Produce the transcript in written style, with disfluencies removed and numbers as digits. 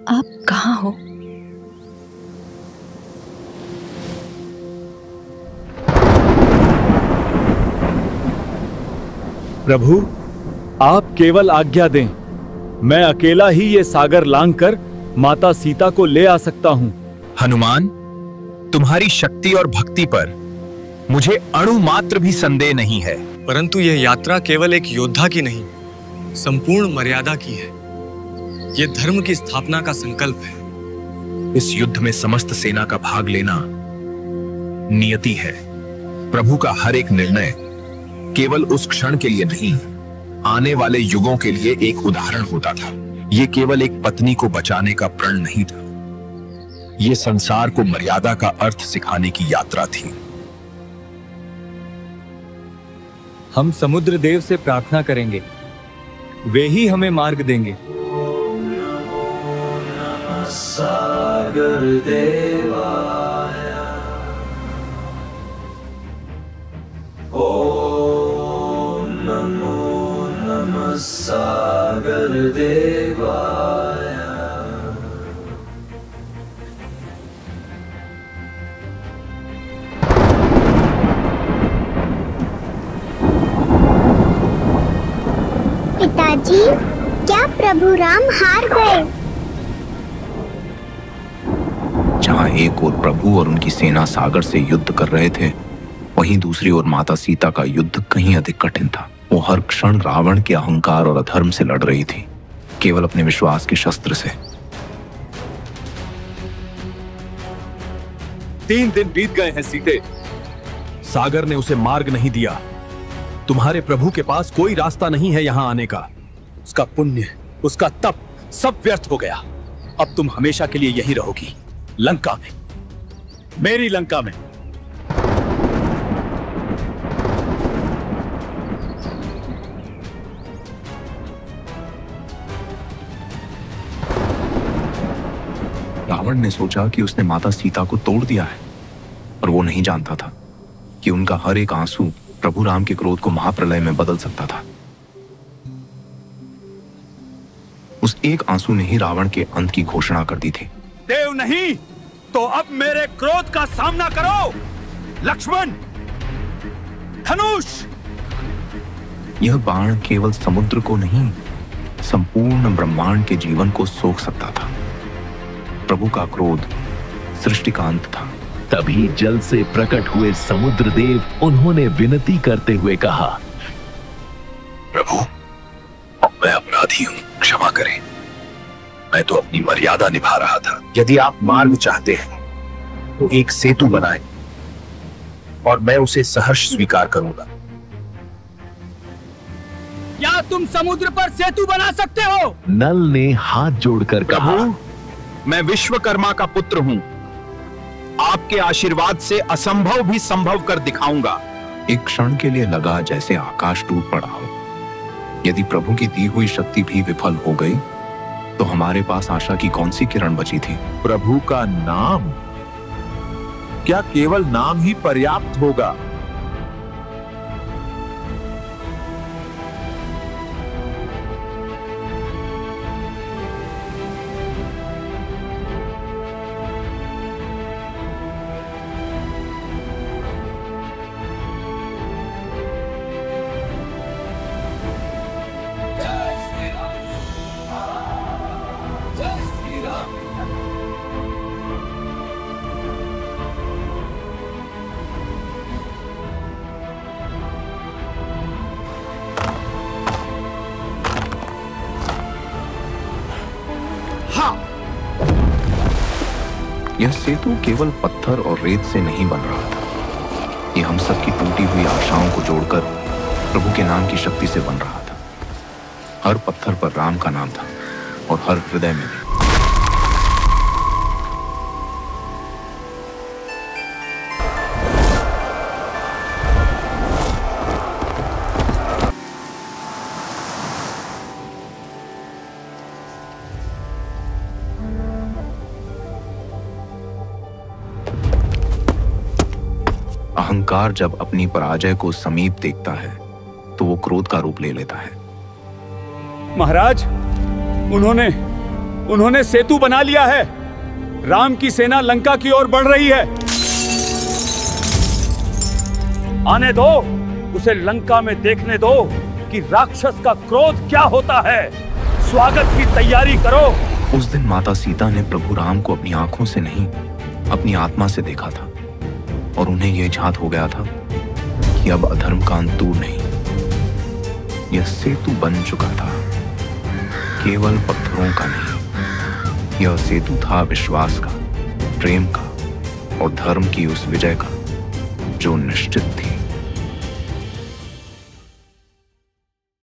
आप कहाँ हो? प्रभु, आप केवल आज्ञा दें। मैं अकेला ही ये सागर लांघकर माता सीता को ले आ सकता हूं। हनुमान, तुम्हारी शक्ति और भक्ति पर मुझे अणु मात्र भी संदेह नहीं है। परंतु यह यात्रा केवल एक योद्धा की नहीं, संपूर्ण मर्यादा की है। यह धर्म की स्थापना का संकल्प है। इस युद्ध में समस्त सेना का भाग लेना नियति है। प्रभु का हर एक निर्णय केवल उस क्षण के लिए नहीं, आने वाले युगों के लिए एक उदाहरण होता था। यह केवल एक पत्नी को बचाने का प्रण नहीं था, यह संसार को मर्यादा का अर्थ सिखाने की यात्रा थी। हम समुद्र देव से प्रार्थना करेंगे, वे ही हमें मार्ग देंगे। सागर देवाय ओम नमो नमः सागर देवाय। पिताजी, क्या प्रभु राम हार गए? जहां एक ओर प्रभु और उनकी सेना सागर से युद्ध कर रहे थे, वहीं दूसरी ओर माता सीता का युद्ध कहीं अधिक कठिन था। वो हर क्षण रावण के अहंकार और अधर्म से लड़ रही थी, केवल अपने विश्वास के शस्त्र से। 3 दिन बीत गए हैं सीते। सागर ने उसे मार्ग नहीं दिया। तुम्हारे प्रभु के पास कोई रास्ता नहीं है यहां आने का। उसका पुण्य, उसका तप सब व्यर्थ हो गया। अब तुम हमेशा के लिए यहीं रहोगी, लंका में, मेरी लंका में। रावण ने सोचा कि उसने माता सीता को तोड़ दिया है, पर वो नहीं जानता था कि उनका हर एक आंसू प्रभु राम के क्रोध को महाप्रलय में बदल सकता था। उस एक आंसू ने ही रावण के अंत की घोषणा कर दी थी। देव नहीं तो अब मेरे क्रोध का सामना करो। लक्ष्मण, धनुष। यह बाण केवल समुद्र को नहीं, संपूर्ण ब्रह्मांड के जीवन को सोख सकता था। प्रभु का क्रोध सृष्टि का अंत था। तभी जल से प्रकट हुए समुद्र देव उन्होंने विनती करते हुए कहा, प्रभु, मैं अपराधी हूं, क्षमा करें। मैं तो अपनी मर्यादा निभा रहा था। यदि आप मार्ग चाहते हैं तो एक सेतु बनाएं और मैं उसे सहर्ष स्वीकार करूंगा। क्या तुम समुद्र पर सेतु बना सकते हो? नल ने हाथ जोड़कर कहा, मैं विश्वकर्मा का पुत्र हूं। आपके आशीर्वाद से असंभव भी संभव कर दिखाऊंगा। एक क्षण के लिए लगा जैसे आकाश टूट पड़ा हो। यदि प्रभु की दी हुई शक्ति भी विफल हो गई तो हमारे पास आशा की कौन सी किरण बची थी? प्रभु का नाम, क्या केवल नाम ही पर्याप्त होगा? यह सेतु केवल पत्थर और रेत से नहीं बन रहा था। यह हम सब की टूटी हुई आशाओं को जोड़कर प्रभु के नाम की शक्ति से बन रहा था। हर पत्थर पर राम का नाम था और हर हृदय में भी। अहंकार जब अपनी पराजय को समीप देखता है तो वो क्रोध का रूप ले लेता है। महाराज, उन्होंने सेतु बना लिया है। राम की सेना लंका की ओर बढ़ रही है। आने दो, उसे लंका में देखने दो कि राक्षस का क्रोध क्या होता है। स्वागत की तैयारी करो। उस दिन माता सीता ने प्रभु राम को अपनी आंखों से नहीं, अपनी आत्मा से देखा था, और उन्हें यह झात हो गया था कि अब अधर्म का अंत दूर नहीं, यह सेतु बन चुका था। केवल पत्थरों का नहीं, यह सेतु था विश्वास का, प्रेम का और धर्म की उस विजय का जो निश्चित थी।